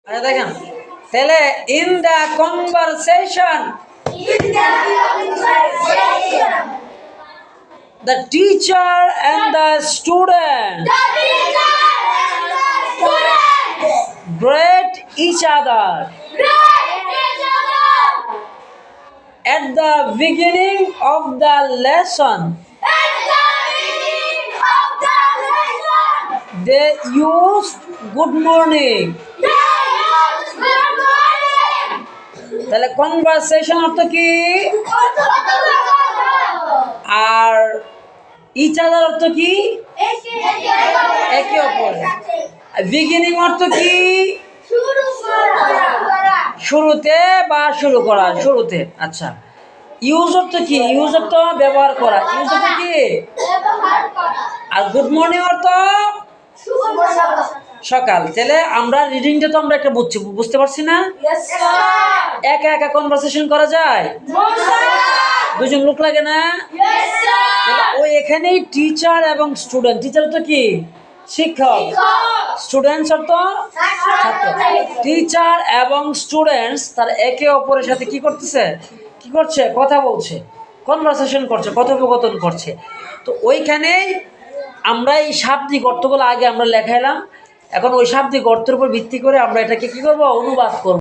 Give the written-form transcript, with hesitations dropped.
আচ্ছা দেখেন তাহলে in the conversation the teacher and the student greet each other at the beginning of the lesson. They used good morning. তাহলে conversation অর্থ কি? আর each other অর্থ কি? একে অপরে। বিগিনিং অর্থ কি? শুরুতে বা শুরু করা, শুরুতে। আচ্ছা, ইউজ অর্থ কি? ইউজ অর্থ ব্যবহার করা। ইউজ অর্থ কি? আর গুড মর্নিং অর্থ সকাল। তাহলে আমরা রিডিংটা তো আমরা একটা বুঝতে পারছি না? একা একা কনভারসেশন করা যায়? দুজন লোক লাগে না? ওই এখানেই টিচার এবং স্টুডেন্ট। টিচার তো কি? শিক্ষক। স্টুডেন্টস অর্থ ছাত্র। টিচার এবং স্টুডেন্টস তার একে অপরের সাথে কি করতেছে? কি করছে? কথা বলছে, কনভারসেশন করছে, কথোপকথন করছে। তো ওইখানেই আমরা এই শাব্দিক অর্থগুলো আগে আমরা লেখাইলাম। এখন ওই শাব্দিক অর্থের উপর ভিত্তি করে আমরা এটাকে কি করব? অনুবাদ করব।